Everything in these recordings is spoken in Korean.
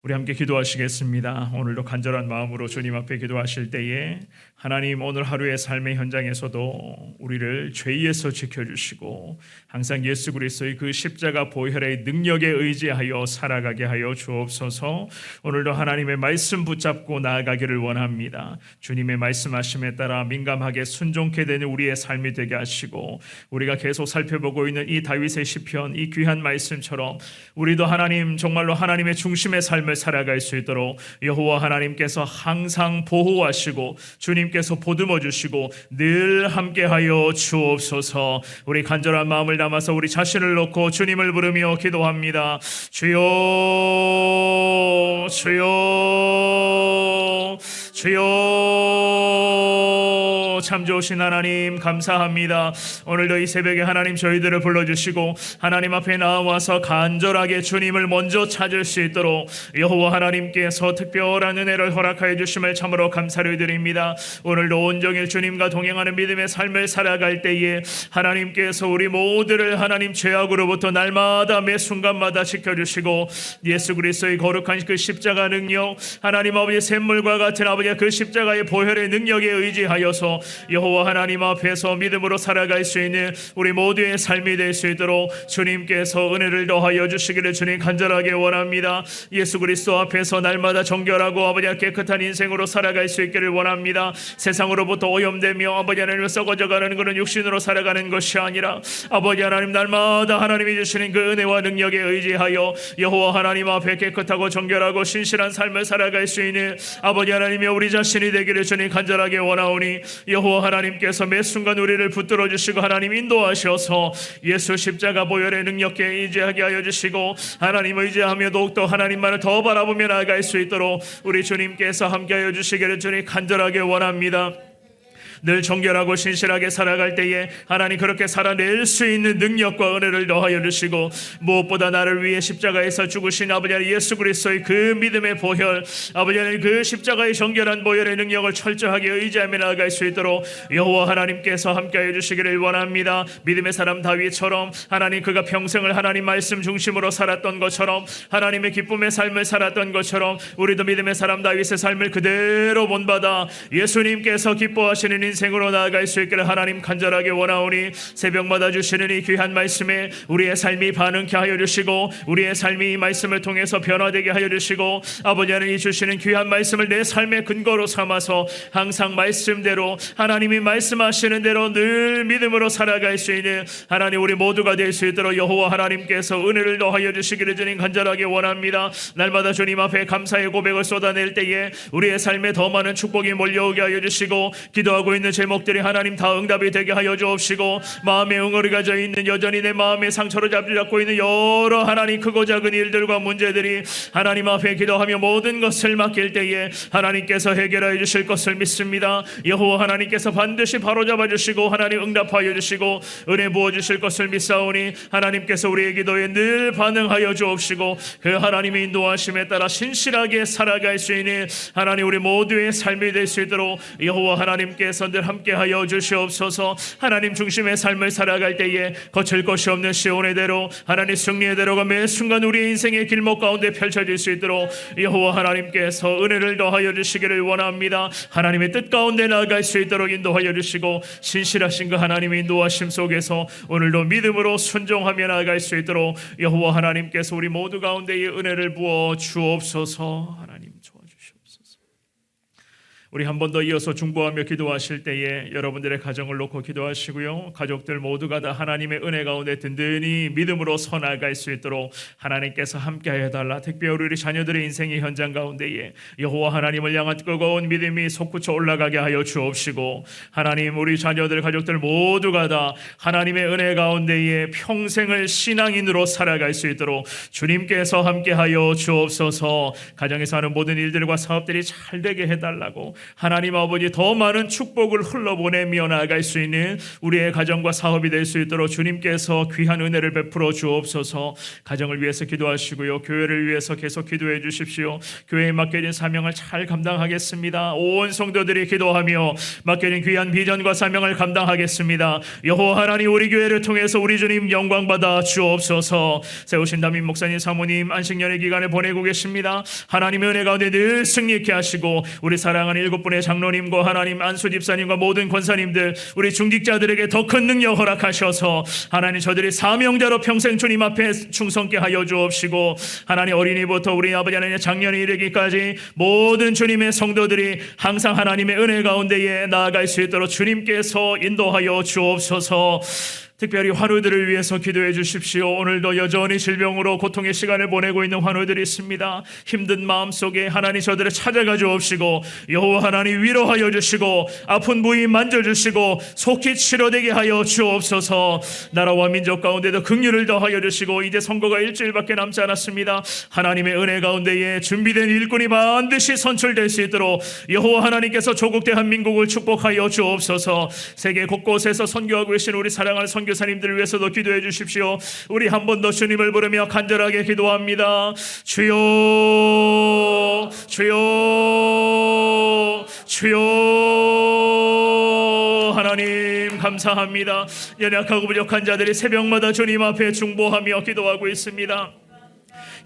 우리 함께 기도하시겠습니다. 오늘도 간절한 마음으로 주님 앞에 기도하실 때에 하나님 오늘 하루의 삶의 현장에서도 우리를 죄에서 지켜주시고 항상 예수 그리스도의 그 십자가 보혈의 능력에 의지하여 살아가게 하여 주옵소서. 오늘도 하나님의 말씀 붙잡고 나아가기를 원합니다. 주님의 말씀하심에 따라 민감하게 순종케 되는 우리의 삶이 되게 하시고 우리가 계속 살펴보고 있는 이 다윗의 시편, 이 귀한 말씀처럼 우리도 하나님 정말로 하나님의 중심의 삶을 살아갈 수 있도록 여호와 하나님께서 항상 보호하시고 주님께서 보듬어 주시고 늘 함께하여 주옵소서. 우리 간절한 마음을 담아서 우리 자신을 놓고 주님을 부르며 기도합니다. 주여 주여 주여. 참 좋으신 하나님 감사합니다. 오늘도 이 새벽에 하나님 저희들을 불러주시고 하나님 앞에 나와서 간절하게 주님을 먼저 찾을 수 있도록 여호와 하나님께서 특별한 은혜를 허락하여 주심을 참으로 감사를 드립니다. 오늘도 온종일 주님과 동행하는 믿음의 삶을 살아갈 때에 하나님께서 우리 모두를 하나님 죄악으로부터 날마다 매 순간마다 지켜주시고 예수 그리스도의 거룩한 그 십자가 능력, 하나님 아버지 샘물과 같은 아버지 그 십자가의 보혈의 능력에 의지하여서 여호와 하나님 앞에서 믿음으로 살아갈 수 있는 우리 모두의 삶이 될 수 있도록 주님께서 은혜를 더하여 주시기를 주님 간절하게 원합니다. 예수 그리스도 앞에서 날마다 정결하고 아버지 깨끗한 인생으로 살아갈 수 있기를 원합니다. 세상으로부터 오염되며 아버지 하나님 썩어져가는 그런 육신으로 살아가는 것이 아니라 아버지 하나님 날마다 하나님이 주시는 그 은혜와 능력에 의지하여 여호와 하나님 앞에 깨끗하고 정결하고 신실한 삶을 살아갈 수 있는 아버지 하나님의 우리 자신이 되기를 주님 간절하게 원하오니 여호와 하나님께서 매 순간 우리를 붙들어 주시고 하나님 인도하셔서 예수 십자가 보혈의 능력에 의지하게 하여 주시고 하나님 의지하며 더욱더 하나님만을 더 바라보며 나아갈 수 있도록 우리 주님께서 함께하여 주시기를 주님 간절하게 원합니다. 늘 정결하고 신실하게 살아갈 때에 하나님 그렇게 살아낼 수 있는 능력과 은혜를 더하여 주시고 무엇보다 나를 위해 십자가에서 죽으신 아버지 예수 그리스도의 그 믿음의 보혈, 아버지 그 십자가의 정결한 보혈의 능력을 철저하게 의지하며 나아갈 수 있도록 여호와 하나님께서 함께하여 주시기를 원합니다. 믿음의 사람 다윗처럼 하나님 그가 평생을 하나님 말씀 중심으로 살았던 것처럼 하나님의 기쁨의 삶을 살았던 것처럼 우리도 믿음의 사람 다윗의 삶을 그대로 본받아 예수님께서 기뻐하시는 인생으로 나아갈 수 있기를 하나님 간절하게 원하오니 새벽마다 주시는 이 귀한 말씀에 우리의 삶이 반응케 하여 주시고 우리의 삶이 이 말씀을 통해서 변화되게 하여 주시고 아버지 하나님 주시는 귀한 말씀을 내 삶의 근거로 삼아서 항상 말씀대로 하나님이 말씀하시는 대로 늘 믿음으로 살아갈 수 있는 하나님 우리 모두가 될 수 있도록 여호와 하나님께서 은혜를 더하여 주시기를 주님 간절하게 원합니다. 날마다 주님 앞에 감사의 고백을 쏟아낼 때에 우리의 삶에 더 많은 축복이 몰려오게 하여 주시고 기도하고 있는 제목들이 하나님 다 응답이 되게 하여 주옵시고 마음에 응어리가 져 있는 여전히 내 마음에 상처로 잡고 있는 여러 하나님 크고 작은 일들과 문제들이 하나님 앞에 기도하며 모든 것을 맡길 때에 하나님께서 해결하여 주실 것을 믿습니다. 여호와 하나님께서 반드시 바로잡아 주시고 하나님 응답하여 주시고 은혜 부어 주실 것을 믿사오니 하나님께서 우리의 기도에 늘 반응하여 주옵시고 그 하나님의 인도하심에 따라 신실하게 살아갈 수 있는 하나님 우리 모두의 삶이 될 수 있도록 여호와 하나님께서 늘 함께하여 주시옵소서. 하나님 중심의 삶을 살아갈 때에 거칠 것이 없는 시온의 대로 하나님 승리의 대로가 매 순간 우리의 인생의 길목 가운데 펼쳐질 수 있도록 여호와 하나님께서 은혜를 더하여 주시기를 원합니다. 하나님의 뜻 가운데 나아갈 수 있도록 인도하여 주시고 신실하신 그 하나님의 인도하심 속에서 오늘도 믿음으로 순종하며 나아갈 수 있도록 여호와 하나님께서 우리 모두 가운데 이 은혜를 부어 주옵소서. 하나님 도와주시옵소서. 우리 한 번 더 이어서 중보하며 기도하실 때에 여러분들의 가정을 놓고 기도하시고요. 가족들 모두가 다 하나님의 은혜 가운데 든든히 믿음으로 서나갈 수 있도록 하나님께서 함께하여 달라. 특별히 우리 자녀들의 인생의 현장 가운데에 여호와 하나님을 향한 뜨거운 믿음이 솟구쳐 올라가게 하여 주옵시고 하나님 우리 자녀들 가족들 모두가 다 하나님의 은혜 가운데에 평생을 신앙인으로 살아갈 수 있도록 주님께서 함께하여 주옵소서. 가정에서 하는 모든 일들과 사업들이 잘 되게 해달라고 하나님 아버지 더 많은 축복을 흘러보내며 나아갈 수 있는 우리의 가정과 사업이 될 수 있도록 주님께서 귀한 은혜를 베풀어 주옵소서. 가정을 위해서 기도하시고요, 교회를 위해서 계속 기도해 주십시오. 교회에 맡겨진 사명을 잘 감당하겠습니다. 온 성도들이 기도하며 맡겨진 귀한 비전과 사명을 감당하겠습니다. 여호와 하나님, 우리 교회를 통해서 우리 주님 영광 받아 주옵소서. 세우신 담임 목사님, 사모님 안식년의 기간을 보내고 계십니다. 하나님의 은혜 가운데 늘 승리케 하시고 우리 사랑하는 7분의 장로님과 하나님 안수 집사님과 모든 권사님들, 우리 중직자들에게 더 큰 능력 허락하셔서 하나님 저들이 사명자로 평생 주님 앞에 충성케 하여 주옵시고, 하나님 어린이부터 우리 아버지 하나님 장년에 이르기까지 모든 주님의 성도들이 항상 하나님의 은혜 가운데에 나아갈 수 있도록 주님께서 인도하여 주옵소서. 특별히 환우들을 위해서 기도해 주십시오. 오늘도 여전히 질병으로 고통의 시간을 보내고 있는 환우들이 있습니다. 힘든 마음 속에 하나님 저들을 찾아가 주옵시고, 여호와 하나님 위로하여 주시고, 아픈 부위 만져주시고 속히 치료되게 하여 주옵소서. 나라와 민족 가운데도 긍휼을 더하여 주시고, 이제 선거가 일주일밖에 남지 않았습니다. 하나님의 은혜 가운데에 준비된 일꾼이 반드시 선출될 수 있도록 여호와 하나님께서 조국 대한민국을 축복하여 주옵소서. 세계 곳곳에서 선교하고 계신 우리 사랑하는 선교사님들을 위해서도 기도해 주십시오. 우리 한 번 더 주님을 부르며 간절하게 기도합니다. 주여, 주여, 주여. 하나님 감사합니다. 연약하고 부족한 자들이 새벽마다 주님 앞에 중보하며 기도하고 있습니다.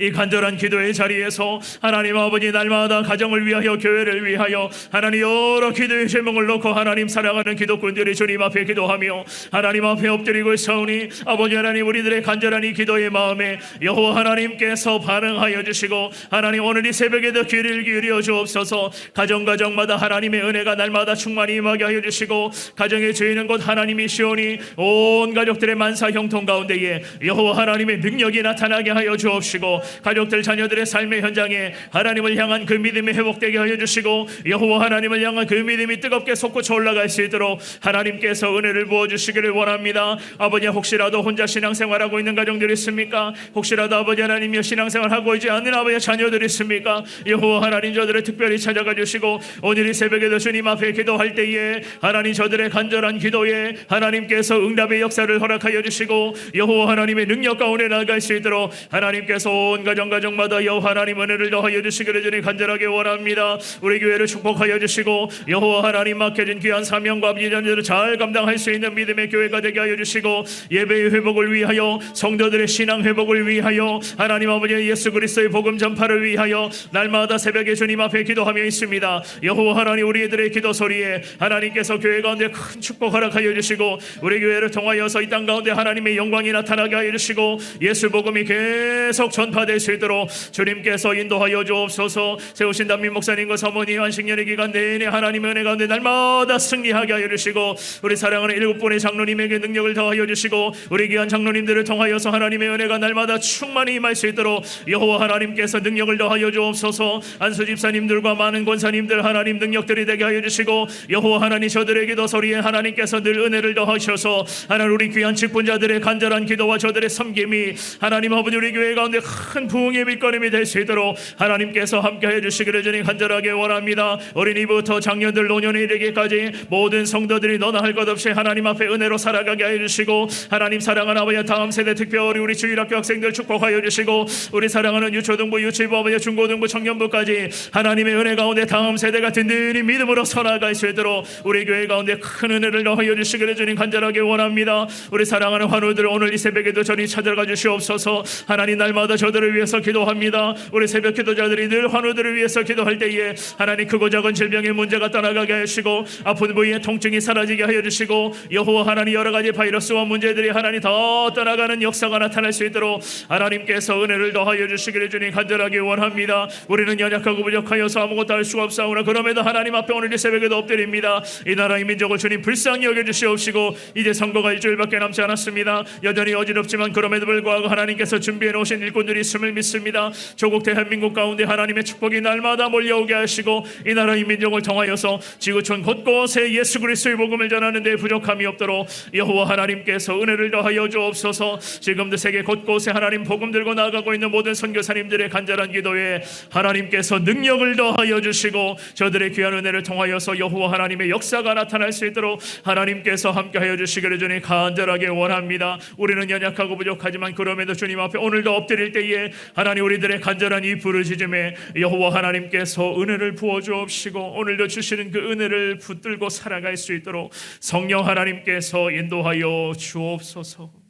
이 간절한 기도의 자리에서 하나님 아버지 날마다 가정을 위하여, 교회를 위하여 하나님 여러 기도의 제목을 놓고 하나님 사랑하는 기독군들이 주님 앞에 기도하며 하나님 앞에 엎드리고 있사오니, 아버지 하나님 우리들의 간절한 이 기도의 마음에 여호와 하나님께서 반응하여 주시고, 하나님 오늘 이 새벽에도 귀를 기울여 주옵소서. 가정마다 하나님의 은혜가 날마다 충만히 임하게 하여 주시고, 가정의 주인은 곧 하나님이시오니 온 가족들의 만사 형통 가운데에 여호와 하나님의 능력이 나타나게 하여 주옵시고, 가족들 자녀들의 삶의 현장에 하나님을 향한 그 믿음이 회복되게 하여 주시고, 여호와 하나님을 향한 그 믿음이 뜨겁게 솟구쳐 올라갈 수 있도록 하나님께서 은혜를 부어주시기를 원합니다. 아버지, 혹시라도 혼자 신앙생활하고 있는 가정들이 있습니까? 혹시라도 아버지 하나님이 신앙생활하고 있지 않는 아버지 자녀들이 있습니까? 여호와 하나님 저들을 특별히 찾아가 주시고, 오늘 이 새벽에도 주님 앞에 기도할 때에 하나님 저들의 간절한 기도에 하나님께서 응답의 역사를 허락하여 주시고, 여호와 하나님의 능력 가운데 나아갈 수 있도록 하나님께서 온 가정마다 여호와 하나님 은혜를 더하여 주시기를 주님 간절하게 원합니다. 우리 교회를 축복하여 주시고, 여호와 하나님 맡겨진 귀한 사명과 비전들을 잘 감당할 수 있는 믿음의 교회가 되게 하여 주시고, 예배의 회복을 위하여, 성도들의 신앙 회복을 위하여, 하나님 아버지 예수 그리스도의 복음 전파를 위하여 날마다 새벽에 주님 앞에 기도하며 있습니다. 여호와 하나님 우리들의 기도 소리에 하나님께서 교회 가운데 큰 축복 허락하여 주시고, 우리 교회를 통하여서 이 땅 가운데 하나님의 영광이 나타나게 하여 주시고, 예수 복음이 계속 전파될 수 있도록 주님께서 인도하여 주옵소서. 세우신 담임 목사님과 사모님 안식년의 기간 내내 하나님의 은혜 가운데 날마다 승리하게 하여 주시고, 우리 사랑하는 7분의 장로님에게 능력을 더하여 주시고, 우리 귀한 장로님들을 통하여서 하나님의 은혜가 날마다 충만히 임할 수 있도록 여호와 하나님께서 능력을 더하여 주옵소서. 안수 집사님들과 많은 권사님들 하나님 능력들이 되게 하여 주시고, 여호와 하나님 저들의 기도 소리에 하나님께서 늘 은혜를 더하셔서 하나님 우리 귀한 직분자들의 간절한 기도와 저들의 섬김이 하나님 아버지 우리 교회 가운데 큰 부흥의 밑거름이 될 수 있도록 하나님께서 함께해 주시기를 주님 간절하게 원합니다. 어린이부터 장년들 노년에 이르기까지 모든 성도들이 너나 할 것 없이 하나님 앞에 은혜로 살아가게 하여 주시고, 하나님 사랑하는 아버지 다음 세대 특별히 우리 주일학교 학생들 축복하여 주시고, 우리 사랑하는 유초등부 유치부 아버지 중고등부 청년부까지 하나님의 은혜 가운데 다음 세대가 든든히 믿음으로 살아갈 수 있도록 우리 교회 가운데 큰 은혜를 더하여 주시기를 주님 간절하게 원합니다. 우리 사랑하는 환우들 오늘 이 새벽에도 저리 찾아가 주시옵소서. 하나님 날마다 저들을 위해서 기도합니다. 우리 새벽 기도자들이 늘 환우들을 위해서 기도할 때에 하나님 크고 작은 질병의 문제가 떠나가게 하시고, 아픈 부위의 통증이 사라지게 하여 주시고, 여호와 하나님 여러 가지 바이러스와 문제들이 하나님 더 떠나가는 역사가 나타날 수 있도록 하나님께서 은혜를 더하여 주시기를 주님 간절하게 원합니다. 우리는 연약하고 부족하여서 아무것도 할 수가 없사오나 그럼에도 하나님 앞에 오늘 이 새벽에도 엎드립니다. 이 나라의 민족을 주님 불쌍히 여겨주시옵시고, 이제 선거가 일주일밖에 남지 않았습니다. 여전히 어지럽지만 그럼에도 불구하고 하나님께서 준비해 놓으신 일꾼들이 주심을 믿습니다. 조국 대한민국 가운데 하나님의 축복이 날마다 몰려오게 하시고 이 나라 이 민족을 통하여서 지구촌 곳곳에 예수 그리스도의 복음을 전하는 데 부족함이 없도록 여호와 하나님께서 은혜를 더하여 주옵소서. 지금도 세계 곳곳에 하나님 복음 들고 나아가고 있는 모든 선교사님들의 간절한 기도에 하나님께서 능력을 더하여 주시고 저들의 귀한 은혜를 통하여서 여호와 하나님의 역사가 나타날 수 있도록 하나님께서 함께하여 주시기를 주님 간절하게 원합니다. 우리는 연약하고 부족하지만 그럼에도 주님 앞에 오늘도 엎드릴 때에 하나님 우리들의 간절한 이 부르짖음에 여호와 하나님께서 은혜를 부어 주옵시고 오늘도 주시는 그 은혜를 붙들고 살아갈 수 있도록 성령 하나님께서 인도하여 주옵소서.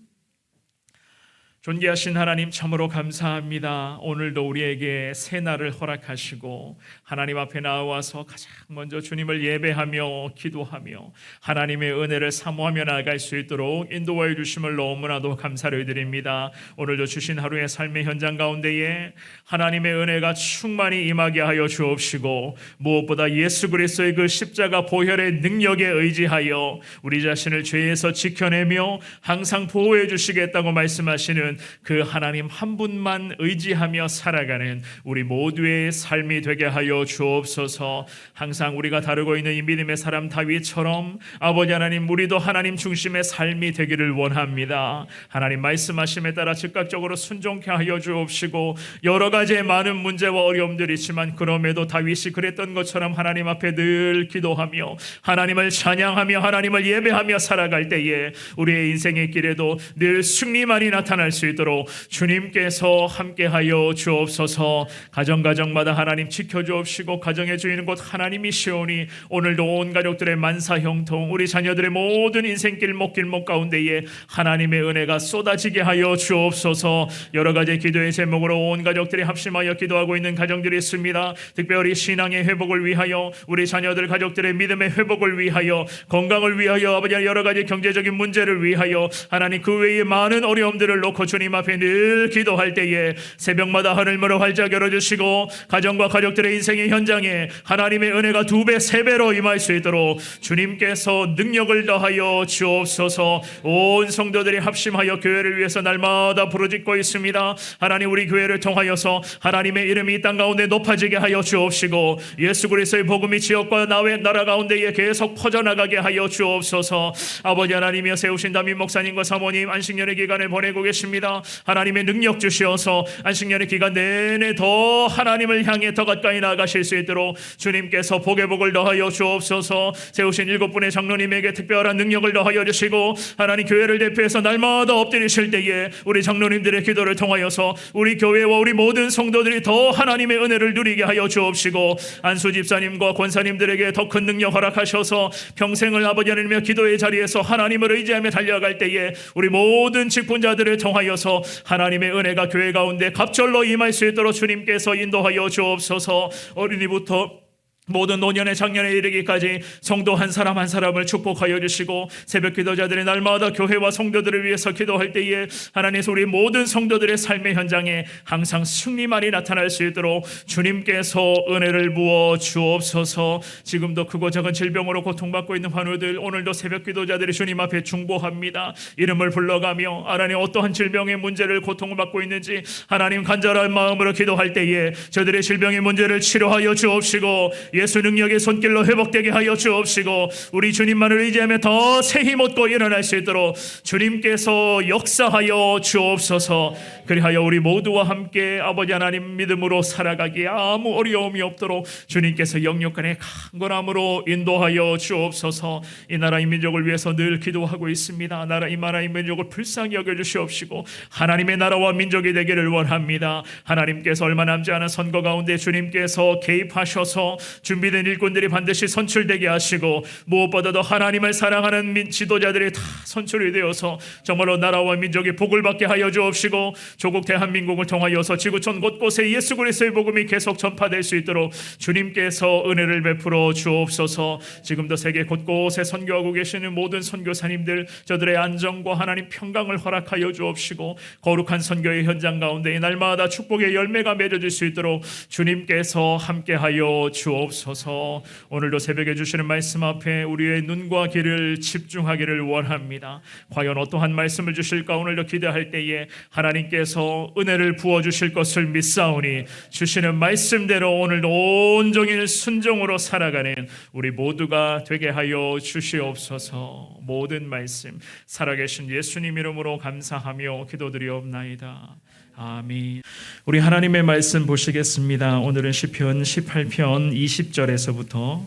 존귀하신 하나님 참으로 감사합니다. 오늘도 우리에게 새 날을 허락하시고 하나님 앞에 나와서 가장 먼저 주님을 예배하며 기도하며 하나님의 은혜를 사모하며 나아갈 수 있도록 인도하여 주심을 너무나도 감사를 드립니다. 오늘도 주신 하루의 삶의 현장 가운데에 하나님의 은혜가 충만히 임하게 하여 주옵시고 무엇보다 예수 그리스도의 그 십자가 보혈의 능력에 의지하여 우리 자신을 죄에서 지켜내며 항상 보호해 주시겠다고 말씀하시는 그 하나님 한 분만 의지하며 살아가는 우리 모두의 삶이 되게 하여 주옵소서. 항상 우리가 다루고 있는 이 믿음의 사람 다윗처럼 아버지 하나님 우리도 하나님 중심의 삶이 되기를 원합니다. 하나님 말씀하심에 따라 즉각적으로 순종케 하여 주옵시고 여러 가지의 많은 문제와 어려움들이 있지만 그럼에도 다윗이 그랬던 것처럼 하나님 앞에 늘 기도하며 하나님을 찬양하며 하나님을 예배하며 살아갈 때에 우리의 인생의 길에도 늘 승리만이 나타날 수 있도록 주님께서 함께하여 주옵소서. 가정마다 하나님 지켜주옵시고 가정의 주인은 곧 하나님이시오니 오늘도 온 가족들의 만사형통 우리 자녀들의 모든 인생길 목길목 가운데에 하나님의 은혜가 쏟아지게 하여 주옵소서. 여러 가지 기도의 제목으로 온 가족들이 합심하여 기도하고 있는 가정들이 있습니다. 특별히 신앙의 회복을 위하여 우리 자녀들 가족들의 믿음의 회복을 위하여 건강을 위하여 아버지 여러 가지 경제적인 문제를 위하여 하나님 그 외에 많은 어려움들을 놓고 주님 앞에 늘 기도할 때에 새벽마다 하늘문을 활짝 열어주시고 가정과 가족들의 인생의 현장에 하나님의 은혜가 2배 3배로 임할 수 있도록 주님께서 능력을 더하여 주옵소서. 온 성도들이 합심하여 교회를 위해서 날마다 부르짖고 있습니다. 하나님 우리 교회를 통하여서 하나님의 이름이 이 땅 가운데 높아지게 하여 주옵시고 예수 그리스도의 복음이 지역과 나라 가운데에 계속 퍼져나가게 하여 주옵소서. 아버지 하나님이여 세우신 담임 목사님과 사모님 안식년의 기간을 보내고 계십니다. 하나님의 능력 주시어서 안식년의 기간 내내 더 하나님을 향해 더 가까이 나아가실 수 있도록 주님께서 복의 복을 더하여 주옵소서. 세우신 7분의 장로님에게 특별한 능력을 더하여 주시고 하나님 교회를 대표해서 날마다 엎드리실 때에 우리 장로님들의 기도를 통하여서 우리 교회와 우리 모든 성도들이 더 하나님의 은혜를 누리게 하여 주옵시고 안수 집사님과 권사님들에게 더 큰 능력 허락하셔서 평생을 아버지 하나님의 기도의 자리에서 하나님을 의지하며 달려갈 때에 우리 모든 직분자들을 통하여서 하나님의 은혜가 교회 가운데 갑절로 임할 수 있도록 주님께서 인도하여 주옵소서. 어린이부터 모든 노년의 장년에 이르기까지 성도 한 사람 한 사람을 축복하여 주시고 새벽 기도자들이 날마다 교회와 성도들을 위해서 기도할 때에 하나님께서 우리 모든 성도들의 삶의 현장에 항상 승리만이 나타날 수 있도록 주님께서 은혜를 부어 주옵소서. 지금도 크고 작은 질병으로 고통받고 있는 환우들 오늘도 새벽 기도자들이 주님 앞에 중보합니다. 이름을 불러가며 하나님 어떠한 질병의 문제를 고통을 받고 있는지 하나님 간절한 마음으로 기도할 때에 저들의 질병의 문제를 치료하여 주옵시고 예수 능력의 손길로 회복되게 하여 주옵시고 우리 주님만을 의지하며 더 새 힘 얻고 일어날 수 있도록 주님께서 역사하여 주옵소서. 그리하여 우리 모두와 함께 아버지 하나님 믿음으로 살아가기에 아무 어려움이 없도록 주님께서 영육간의 강건함으로 인도하여 주옵소서. 이 나라 이 민족을 위해서 늘 기도하고 있습니다. 이 나라 이 민족을 불쌍히 여겨주시옵시고 하나님의 나라와 민족이 되기를 원합니다. 하나님께서 얼마 남지 않은 선거 가운데 주님께서 개입하셔서 준비된 일꾼들이 반드시 선출되게 하시고 무엇보다도 하나님을 사랑하는 지도자들이 다 선출이 되어서 정말로 나라와 민족이 복을 받게 하여 주옵시고 조국 대한민국을 통하여서 지구촌 곳곳에 예수 그리스도의 복음이 계속 전파될 수 있도록 주님께서 은혜를 베풀어 주옵소서. 지금도 세계 곳곳에 선교하고 계시는 모든 선교사님들 저들의 안정과 하나님 평강을 허락하여 주옵시고 거룩한 선교의 현장 가운데 날마다 축복의 열매가 맺어질 수 있도록 주님께서 함께하여 주옵소서. 주옵소서. 오늘도 새벽에 주시는 말씀 앞에 우리의 눈과 귀를 집중하기를 원합니다. 과연 어떠한 말씀을 주실까 오늘도 기대할 때에 하나님께서 은혜를 부어주실 것을 믿사오니 주시는 말씀대로 오늘도 온종일 순종으로 살아가는 우리 모두가 되게 하여 주시옵소서. 모든 말씀 살아계신 예수님 이름으로 감사하며 기도드리옵나이다. 아멘. 우리 하나님의 말씀 보시겠습니다. 오늘은 시편 18편 20절에서부터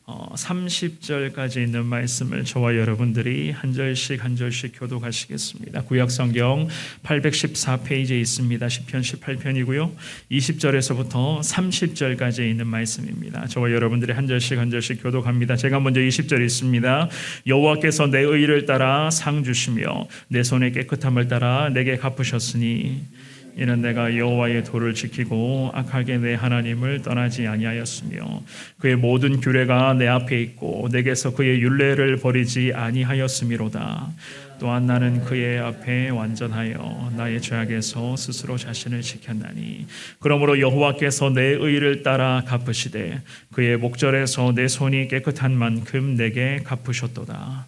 30절까지 있는 말씀을 저와 여러분들이 한 절씩 교독하시겠습니다. 구약성경 814페이지에 있습니다. 시편 18편이고요. 20절에서부터 30절까지 있는 말씀입니다. 저와 여러분들이 한 절씩 교독합니다. 제가 먼저 20절 있습니다. 여호와께서 내 의를 따라 상 주시며 내 손의 깨끗함을 따라 내게 갚으셨으니 이는 내가 여호와의 도를 지키고 악하게 내 하나님을 떠나지 아니하였으며 그의 모든 규례가 내 앞에 있고 내게서 그의 율례를 버리지 아니하였음이로다. 또한 나는 그의 앞에 완전하여 나의 죄악에서 스스로 자신을 지켰나니 그러므로 여호와께서 내 의를 따라 갚으시되 그의 목전에서 내 손이 깨끗한 만큼 내게 갚으셨도다.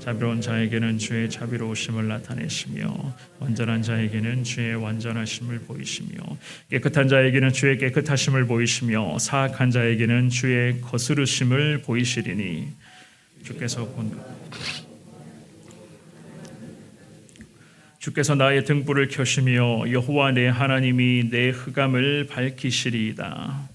자비로운 자에게는 주의 자비로우심을 나타내시며 완전한 자에게는 주의 완전하심을 보이시며 깨끗한 자에게는 주의 깨끗하심을 보이시며 사악한 자에게는 주의 거스르심을 보이시리니 주께서 나의 등불을 켜시며 여호와 내 하나님이 내 흑암을 밝히시리이다.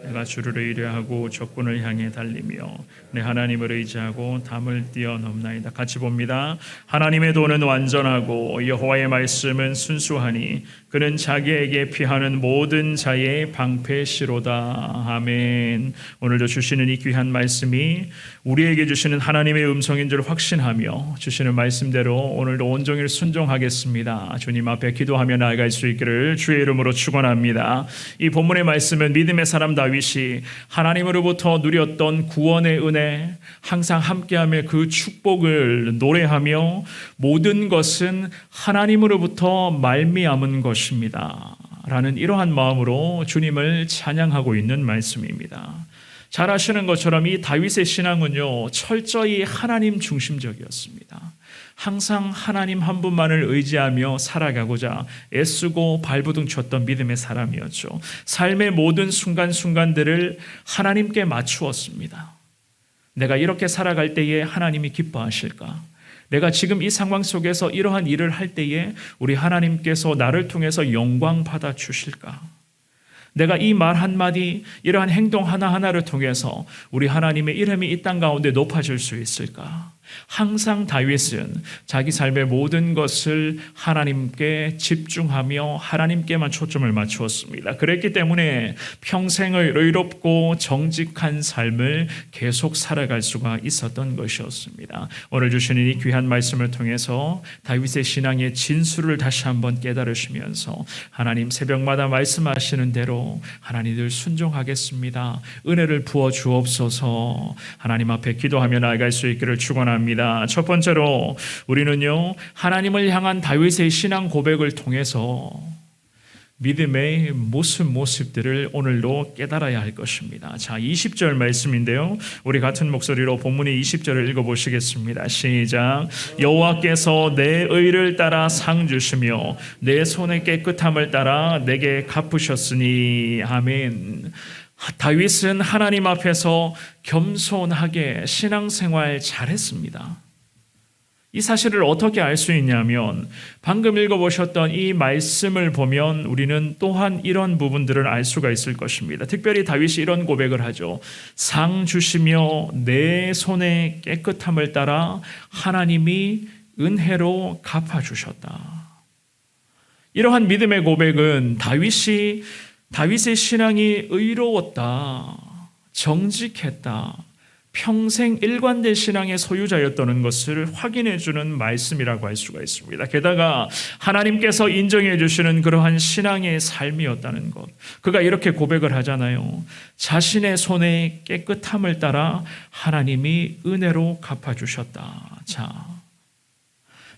내가 주를 의뢰하고 적군을 향해 달리며 내 하나님을 의지하고 담을 뛰어넘나이다. 같이 봅니다. 하나님의 도는 완전하고 여호와의 말씀은 순수하니 그는 자기에게 피하는 모든 자의 방패시로다. 아멘. 오늘도 주시는 이 귀한 말씀이 우리에게 주시는 하나님의 음성인 줄 확신하며 주시는 말씀대로 오늘도 온종일 순종하겠습니다. 주님 앞에 기도하며 나아갈 수 있기를 주의 이름으로 축원합니다. 이 본문의 말씀은 믿음의 사람 다윗이 하나님으로부터 누렸던 구원의 은혜, 항상 함께함의 그 축복을 노래하며 모든 것은 하나님으로부터 말미암은 것입니다 라는 이러한 마음으로 주님을 찬양하고 있는 말씀입니다. 잘 아시는 것처럼 이 다윗의 신앙은요, 철저히 하나님 중심적이었습니다. 항상 하나님 한 분만을 의지하며 살아가고자 애쓰고 발부둥쳤던 믿음의 사람이었죠. 삶의 모든 순간순간들을 하나님께 맞추었습니다. 내가 이렇게 살아갈 때에 하나님이 기뻐하실까? 내가 지금 이 상황 속에서 이러한 일을 할 때에 우리 하나님께서 나를 통해서 영광 받아 주실까? 내가 이 말 한마디, 이러한 행동 하나하나를 통해서 우리 하나님의 이름이 이 땅 가운데 높아질 수 있을까? 항상 다윗은 자기 삶의 모든 것을 하나님께 집중하며 하나님께만 초점을 맞추었습니다. 그랬기 때문에 평생을 의롭고 정직한 삶을 계속 살아갈 수가 있었던 것이었습니다. 오늘 주시는 이 귀한 말씀을 통해서 다윗의 신앙의 진수를 다시 한번 깨달으시면서 하나님 새벽마다 말씀하시는 대로 하나님들 순종하겠습니다. 은혜를 부어 주옵소서. 하나님 앞에 기도하며 나아갈 수 있기를 축원합니다. 첫 번째로 우리는요, 하나님을 향한 다윗의 신앙 고백을 통해서 믿음의 모습들을 오늘도 깨달아야 할 것입니다. 자, 20절 말씀인데요, 우리 같은 목소리로 본문의 20절을 읽어보시겠습니다. 시작. 여호와께서 내 의를 따라 상 주시며 내 손의 깨끗함을 따라 내게 갚으셨으니. 아멘. 다윗은 하나님 앞에서 겸손하게 신앙생활 잘했습니다. 이 사실을 어떻게 알 수 있냐면 방금 읽어보셨던 이 말씀을 보면 우리는 또한 이런 부분들을 알 수가 있을 것입니다. 특별히 다윗이 이런 고백을 하죠. 상 주시며 내 손의 깨끗함을 따라 하나님이 은혜로 갚아주셨다. 이러한 믿음의 고백은 다윗의 신앙이 의로웠다, 정직했다, 평생 일관된 신앙의 소유자였다는 것을 확인해 주는 말씀이라고 할 수가 있습니다. 게다가 하나님께서 인정해 주시는 그러한 신앙의 삶이었다는 것. 그가 이렇게 고백을 하잖아요. 자신의 손의 깨끗함을 따라 하나님이 은혜로 갚아주셨다. 자,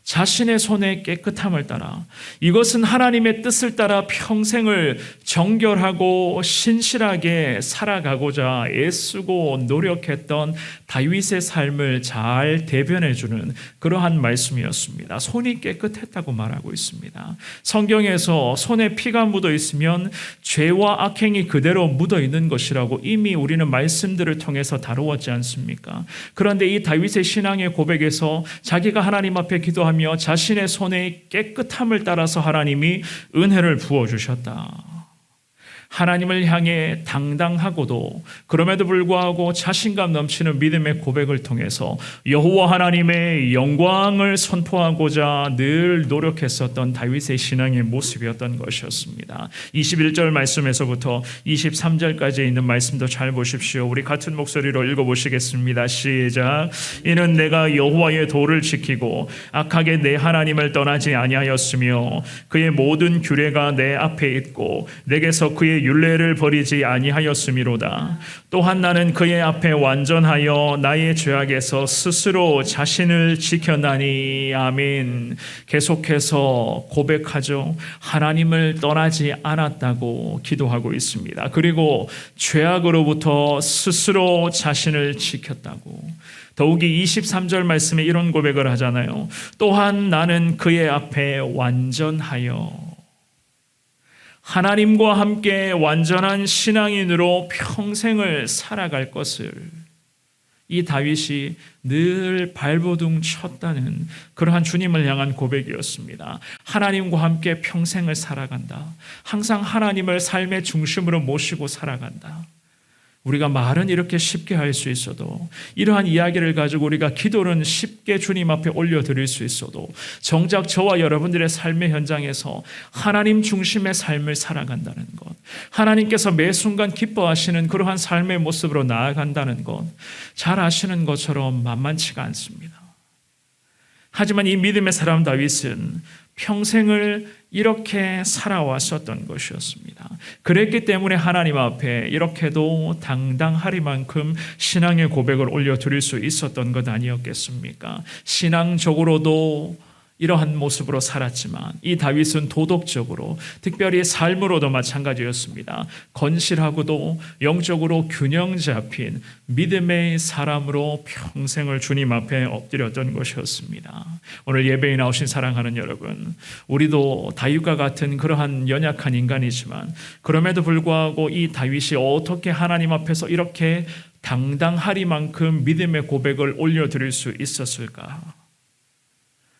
자신의 손의 깨끗함을 따라, 이것은 하나님의 뜻을 따라 평생을 정결하고 신실하게 살아가고자 애쓰고 노력했던 다윗의 삶을 잘 대변해주는 그러한 말씀이었습니다. 손이 깨끗했다고 말하고 있습니다. 성경에서 손에 피가 묻어 있으면 죄와 악행이 그대로 묻어 있는 것이라고 이미 우리는 말씀들을 통해서 다루었지 않습니까? 그런데 이 다윗의 신앙의 고백에서 자기가 하나님 앞에 기도하며 자신의 손의 깨끗함을 따라서 하나님이 은혜를 부어주셨다. 하나님을 향해 당당하고도 그럼에도 불구하고 자신감 넘치는 믿음의 고백을 통해서 여호와 하나님의 영광을 선포하고자 늘 노력했었던 다윗의 신앙의 모습이었던 것이었습니다. 21절 말씀에서부터 23절까지 있는 말씀도 잘 보십시오. 우리 같은 목소리로 읽어보시겠습니다. 시작. 이는 내가 여호와의 도를 지키고 악하게 내 하나님을 떠나지 아니하였으며 그의 모든 규례가 내 앞에 있고 내게서 그의 율례를 버리지 아니하였음이로다. 또한 나는 그의 앞에 완전하여 나의 죄악에서 스스로 자신을 지켰나니. 아멘. 계속해서 고백하죠. 하나님을 떠나지 않았다고 기도하고 있습니다. 그리고 죄악으로부터 스스로 자신을 지켰다고. 더욱이 23절 말씀에 이런 고백을 하잖아요. 또한 나는 그의 앞에 완전하여. 하나님과 함께 완전한 신앙인으로 평생을 살아갈 것을 이 다윗이 늘 발버둥 쳤다는 그러한 주님을 향한 고백이었습니다. 하나님과 함께 평생을 살아간다. 항상 하나님을 삶의 중심으로 모시고 살아간다. 우리가 말은 이렇게 쉽게 할 수 있어도, 이러한 이야기를 가지고 우리가 기도는 쉽게 주님 앞에 올려드릴 수 있어도, 정작 저와 여러분들의 삶의 현장에서 하나님 중심의 삶을 살아간다는 것, 하나님께서 매 순간 기뻐하시는 그러한 삶의 모습으로 나아간다는 것, 잘 아시는 것처럼 만만치가 않습니다. 하지만 이 믿음의 사람 다윗은 평생을 이렇게 살아왔었던 것이었습니다. 그랬기 때문에 하나님 앞에 이렇게도 당당하리만큼 신앙의 고백을 올려드릴 수 있었던 것 아니었겠습니까? 신앙적으로도 이러한 모습으로 살았지만 이 다윗은 도덕적으로, 특별히 삶으로도 마찬가지였습니다. 건실하고도 영적으로 균형 잡힌 믿음의 사람으로 평생을 주님 앞에 엎드렸던 것이었습니다. 오늘 예배에 나오신 사랑하는 여러분, 우리도 다윗과 같은 그러한 연약한 인간이지만 그럼에도 불구하고 이 다윗이 어떻게 하나님 앞에서 이렇게 당당하리만큼 믿음의 고백을 올려드릴 수 있었을까?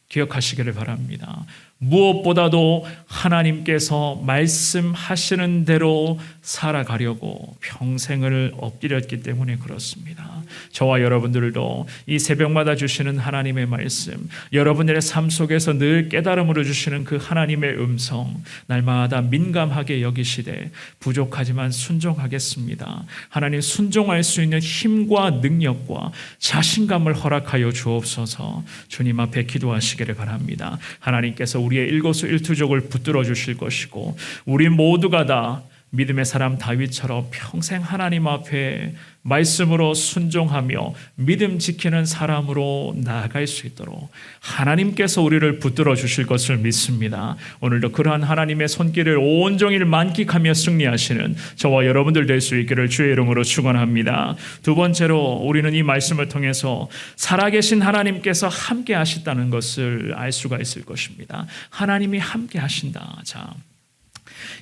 기억하시기를 바랍니다. 무엇보다도 하나님께서 말씀하시는 대로 살아가려고 평생을 엎드렸기 때문에 그렇습니다. 저와 여러분들도 이 새벽마다 주시는 하나님의 말씀, 여러분들의 삶 속에서 늘 깨달음으로 주시는 그 하나님의 음성, 날마다 민감하게 여기시되 부족하지만 순종하겠습니다. 하나님, 순종할 수 있는 힘과 능력과 자신감을 허락하여 주옵소서. 주님 앞에 기도하시기를 바랍니다. 하나님께서 우리의 일거수일투족을 붙들어 주실 것이고, 우리 모두가 다 믿음의 사람 다윗처럼 평생 하나님 앞에 말씀으로 순종하며 믿음 지키는 사람으로 나아갈 수 있도록 하나님께서 우리를 붙들어 주실 것을 믿습니다. 오늘도 그러한 하나님의 손길을 온종일 만끽하며 승리하시는 저와 여러분들 될 수 있기를 주의 이름으로 축원합니다. 두 번째로 우리는 이 말씀을 통해서 살아계신 하나님께서 함께 하셨다는 것을 알 수가 있을 것입니다. 하나님이 함께 하신다. 자,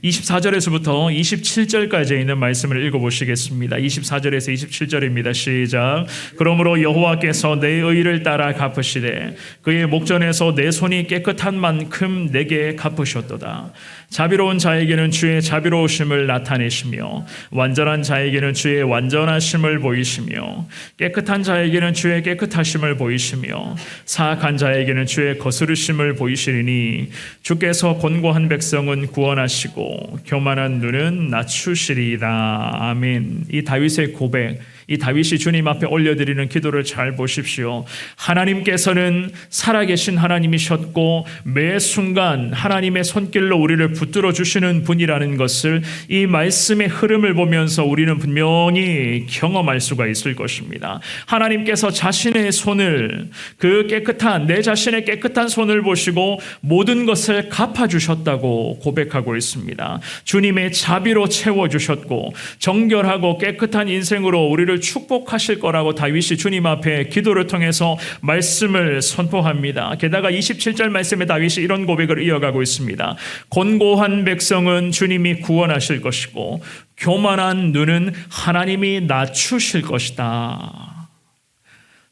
24절에서부터 27절까지 있는 말씀을 읽어보시겠습니다. 24절에서 27절입니다. 시작. 그러므로 여호와께서 내 의를 따라 갚으시되 그의 목전에서 내 손이 깨끗한 만큼 내게 갚으셨도다. 자비로운 자에게는 주의 자비로우심을 나타내시며 완전한 자에게는 주의 완전하심을 보이시며 깨끗한 자에게는 주의 깨끗하심을 보이시며 사악한 자에게는 주의 거스르심을 보이시리니 주께서 곤고한 백성은 구원하시고 높이시고 교만한 눈은 낮추시리이다. 아멘. 이 다윗의 고백, 이 다윗이 주님 앞에 올려드리는 기도를 잘 보십시오. 하나님께서는 살아계신 하나님이셨고 매 순간 하나님의 손길로 우리를 붙들어 주시는 분이라는 것을 이 말씀의 흐름을 보면서 우리는 분명히 경험할 수가 있을 것입니다. 하나님께서 자신의 손을, 그 깨끗한, 내 자신의 깨끗한 손을 보시고 모든 것을 갚아주셨다고 고백하고 있습니다. 주님의 자비로 채워주셨고 정결하고 깨끗한 인생으로 우리를 축복하실 거라고 다윗이 주님 앞에 기도를 통해서 말씀을 선포합니다. 게다가 27절 말씀에 다윗이 이런 고백을 이어가고 있습니다. 곤고한 백성은 주님이 구원하실 것이고 교만한 눈은 하나님이 낮추실 것이다.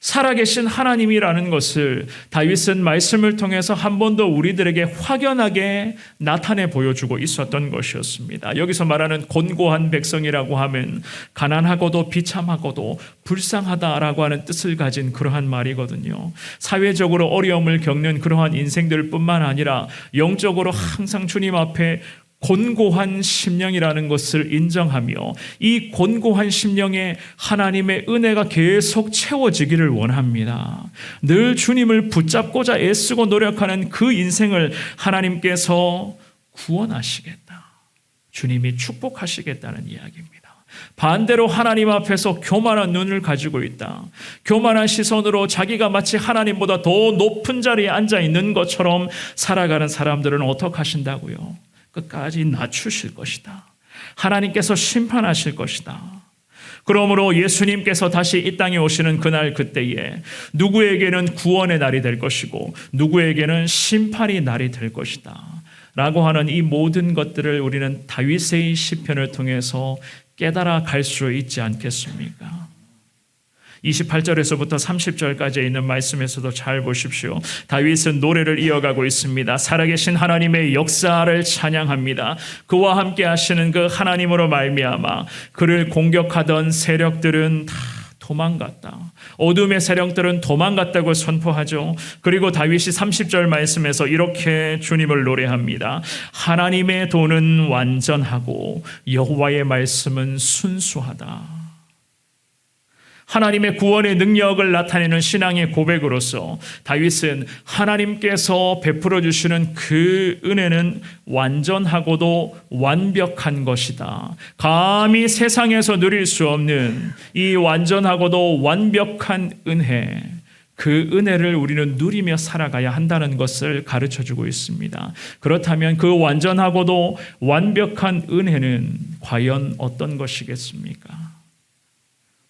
살아계신 하나님이라는 것을 다윗은 말씀을 통해서 한 번 더 우리들에게 확연하게 나타내 보여주고 있었던 것이었습니다. 여기서 말하는 곤고한 백성이라고 하면 가난하고도 비참하고도 불쌍하다라고 하는 뜻을 가진 그러한 말이거든요. 사회적으로 어려움을 겪는 그러한 인생들 뿐만 아니라 영적으로 항상 주님 앞에 곤고한 심령이라는 것을 인정하며 이 곤고한 심령에 하나님의 은혜가 계속 채워지기를 원합니다. 늘 주님을 붙잡고자 애쓰고 노력하는 그 인생을 하나님께서 구원하시겠다. 주님이 축복하시겠다는 이야기입니다. 반대로 하나님 앞에서 교만한 눈을 가지고 있다. 교만한 시선으로 자기가 마치 하나님보다 더 높은 자리에 앉아 있는 것처럼 살아가는 사람들은 어떻게 하신다고요? 끝까지 낮추실 것이다. 하나님께서 심판하실 것이다. 그러므로 예수님께서 다시 이 땅에 오시는 그날 그때에 누구에게는 구원의 날이 될 것이고 누구에게는 심판의 날이 될 것이다 라고 하는 이 모든 것들을 우리는 다윗의 시편을 통해서 깨달아 갈 수 있지 않겠습니까? 28절에서부터 30절까지 있는 말씀에서도 잘 보십시오. 다윗은 노래를 이어가고 있습니다. 살아계신 하나님의 역사를 찬양합니다. 그와 함께 하시는 그 하나님으로 말미암아 그를 공격하던 세력들은 다 도망갔다. 어둠의 세력들은 도망갔다고 선포하죠. 그리고 다윗이 30절 말씀에서 이렇게 주님을 노래합니다. 하나님의 도는 완전하고 여호와의 말씀은 순수하다. 하나님의 구원의 능력을 나타내는 신앙의 고백으로서 다윗은 하나님께서 베풀어 주시는 그 은혜는 완전하고도 완벽한 것이다. 감히 세상에서 누릴 수 없는 이 완전하고도 완벽한 은혜, 그 은혜를 우리는 누리며 살아가야 한다는 것을 가르쳐주고 있습니다. 그렇다면 그 완전하고도 완벽한 은혜는 과연 어떤 것이겠습니까?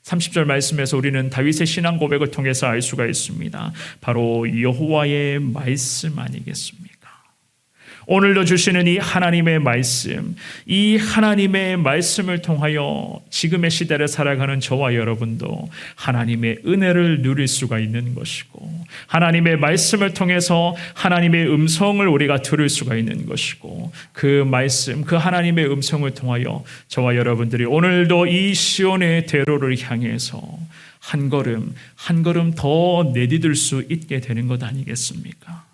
30절 말씀에서 우리는 다윗의 신앙 고백을 통해서 알 수가 있습니다. 바로 여호와의 말씀 아니겠습니까? 오늘도 주시는 이 하나님의 말씀, 이 하나님의 말씀을 통하여 지금의 시대를 살아가는 저와 여러분도 하나님의 은혜를 누릴 수가 있는 것이고, 하나님의 말씀을 통해서 하나님의 음성을 우리가 들을 수가 있는 것이고, 그 말씀, 그 하나님의 음성을 통하여 저와 여러분들이 오늘도 이 시온의 대로를 향해서 한 걸음 한 걸음 더 내디딜 수 있게 되는 것 아니겠습니까?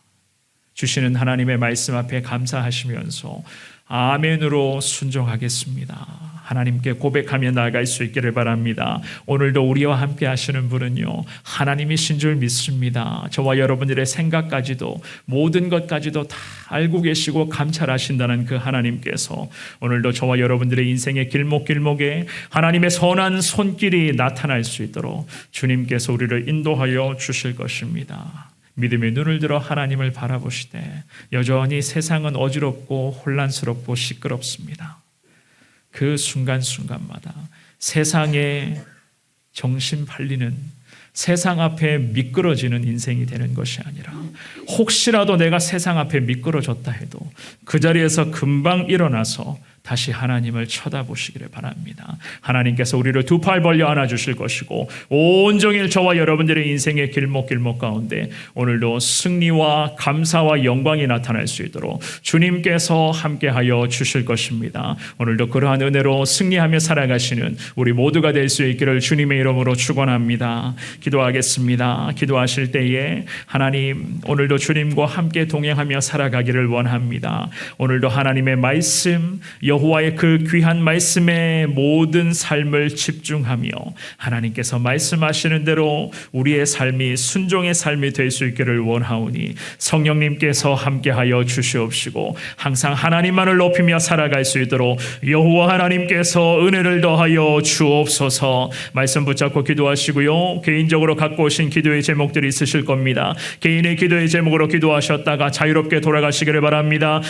주시는 하나님의 말씀 앞에 감사하시면서 아멘으로 순종하겠습니다. 하나님께 고백하며 나아갈 수 있기를 바랍니다. 오늘도 우리와 함께 하시는 분은요, 하나님이신 줄 믿습니다. 저와 여러분들의 생각까지도 모든 것까지도 다 알고 계시고 감찰하신다는 그 하나님께서 오늘도 저와 여러분들의 인생의 길목길목에 하나님의 선한 손길이 나타날 수 있도록 주님께서 우리를 인도하여 주실 것입니다. 믿음의 눈을 들어 하나님을 바라보시되 여전히 세상은 어지럽고 혼란스럽고 시끄럽습니다. 그 순간순간마다 세상에 정신 팔리는, 세상 앞에 미끄러지는 인생이 되는 것이 아니라, 혹시라도 내가 세상 앞에 미끄러졌다 해도 그 자리에서 금방 일어나서 다시 하나님을 쳐다보시기를 바랍니다. 하나님께서 우리를 두 팔 벌려 안아주실 것이고 온종일 저와 여러분들의 인생의 길목 가운데 오늘도 승리와 감사와 영광이 나타날 수 있도록 주님께서 함께하여 주실 것입니다. 오늘도 그러한 은혜로 승리하며 살아가시는 우리 모두가 될 수 있기를 주님의 이름으로 축원합니다. 기도하겠습니다. 기도하실 때에 하나님, 오늘도 주님과 함께 동행하며 살아가기를 원합니다. 오늘도 하나님의 말씀, 여호와의 그 귀한 말씀에 모든 삶을 집중하며 하나님께서 말씀하시는 대로 우리의 삶이 순종의 삶이 될 수 있기를 원하오니 성령님께서 함께하여 주시옵시고 항상 하나님만을 높이며 살아갈 수 있도록 여호와 하나님께서 은혜를 더하여 주옵소서. 말씀 붙잡고 기도하시고요. 개인적으로 갖고 오신 기도의 제목들이 있으실 겁니다. 개인의 기도의 제목으로 기도하셨다가 자유롭게 돌아가시기를 바랍니다.